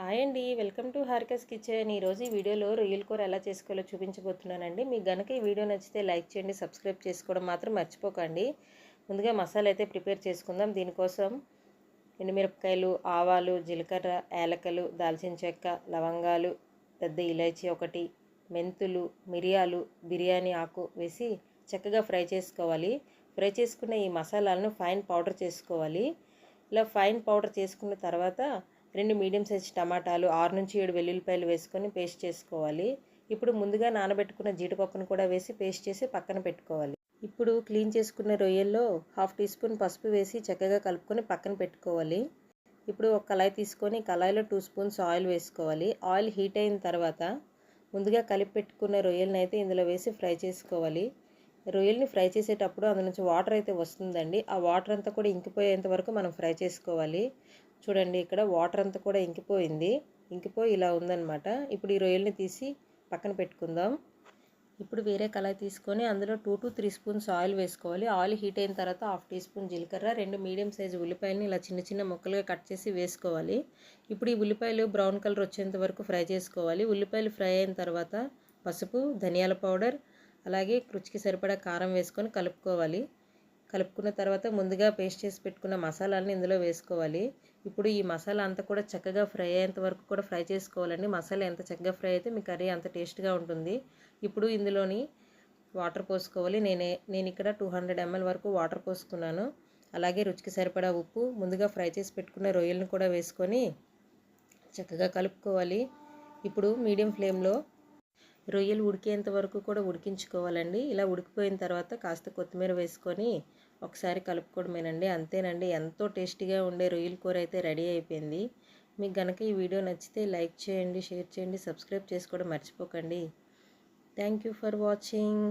Hi అండి. Welcome to Harika's kitchen. ఈరోజు ఈ వీడియోలో రొయ్యల కూర ఎలా చేసుకోవాలో చూపించబోతున్నానండి. మీకు గనక ఈ వీడియో నచ్చితే లైక్ చేయండి, సబ్స్క్రైబ్ చేసుకోవడం మాత్రం మర్చిపోకండి. ముందుగా మసాలా అయితే ప్రిపేర్ చేసుకుందాం. దీనికోసం ఎండుమిరపకాయలు, ఆవాలు, జీలకర్ర, యాలకలు, దాల్చిన చెక్క, లవంగాలు, పెద్ద ఇలాచి ఒకటి, మెంతులు, మిరియాలు, బిర్యానీ ఆకు వేసి చక్కగా ఫ్రై చేసుకోవాలి. ఫ్రై చేసుకున్న ఈ మసాలాలను ఫైన్ పౌడర్ చేసుకోవాలి. ఇలా ఫైన్ పౌడర్ చేసుకున్న తర్వాత 2 మీడియం సైజ్ టమాటాలు, 6 నుంచి 7 వెల్లుల్లిపాయలు వేసుకొని పేస్ట్ చేసుకోవాలి. ఇప్పుడు ముందుగా నానబెట్టుకున్న జీడిపప్పును కూడా వేసి పేస్ట్ చేసి పక్కన పెట్టుకోవాలి. ఇప్పుడు క్లీన్ చేసుకున్న రొయ్యల్లో 1/2 టీ స్పూన్ పసుపు వేసి చక్కగా కలుపుకొని పక్కన పెట్టుకోవాలి. ఇప్పుడు ఒక కళాయి తీసుకొని కళాయిలో 2 స్పూన్స్ ఆయిల్ వేసుకోవాలి. ఆయిల్ హీట్ అయిన తర్వాత ముందుగా కలిపి పెట్టుకున్న రొయ్యలను అయితే ఇందులో వేసి ఫ్రై చేసుకోవాలి. రొయ్యల్ని ఫ్రై చేసేటప్పుడు అందులో నుంచి వాటర్ అయితే వస్తుందండి. ఆ వాటర్ అంతా కూడా ఇంకిపోయేంత వరకు మనం ఫ్రై చేసుకోవాలి. చూడండి, ఇక్కడ వాటర్ అంతా కూడా ఇంకిపోయి ఇలా ఉందన్నమాట. ఇప్పుడు ఈ రొయ్యల్ని తీసి పక్కన పెట్టుకుందాం. ఇప్పుడు వేరే కళాయి తీసుకొని అందులో 2 to 3 స్పూన్స్ ఆయిల్ వేసుకోవాలి. ఆయిల్ హీట్ అయిన తర్వాత 1/2 టీ స్పూన్ జీలకర్ర, 2 మీడియం సైజు ఉల్లిపాయలని ఇలా చిన్న చిన్న ముక్కలుగా కట్ చేసి వేసుకోవాలి. ఇప్పుడు ఈ ఉల్లిపాయలు బ్రౌన్ కలర్ వచ్చేంత వరకు ఫ్రై చేసుకోవాలి. ఉల్లిపాయలు ఫ్రై అయిన తర్వాత పసుపు, ధనియాల పౌడర్, అలాగే రుచికి సరిపడా కారం వేసుకొని కలుపుకోవాలి. కలుపుకున్న తర్వాత ముందుగా పేస్ట్ చేసి పెట్టుకున్న మసాలాలను ఇందులో వేసుకోవాలి. ఇప్పుడు ఈ మసాలా అంతా కూడా చక్కగా ఫ్రై అయ్యేంత వరకు కూడా ఫ్రై చేసుకోవాలండి. మసాలా ఎంత చక్కగా ఫ్రై అయితే మీ కర్రీ అంత టేస్ట్గా ఉంటుంది. ఇప్పుడు ఇందులోని వాటర్ పోసుకోవాలి. నేను ఇక్కడ 200 ml వరకు వాటర్ పోసుకున్నాను. అలాగే రుచికి సరిపడా ఉప్పు, ముందుగా ఫ్రై చేసి పెట్టుకున్న రొయ్యలను కూడా వేసుకొని చక్కగా కలుపుకోవాలి. ఇప్పుడు మీడియం ఫ్లేమ్లో రొయ్యలు ఉడికేంత వరకు కూడా ఉడికించుకోవాలండి. ఇలా ఉడికిపోయిన తర్వాత కాస్త కొత్తిమీర వేసుకొని ఒకసారి కలుపుకోవడమేనండి. అంతేనండి, ఎంతో టేస్టీగా ఉండే రొయ్యల కూర అయితే రెడీ అయిపోయింది. మీకు గనక ఈ వీడియో నచ్చితే లైక్ చేయండి, షేర్ చేయండి, సబ్స్క్రైబ్ చేసుకోవడం మర్చిపోకండి. Thank you for watching.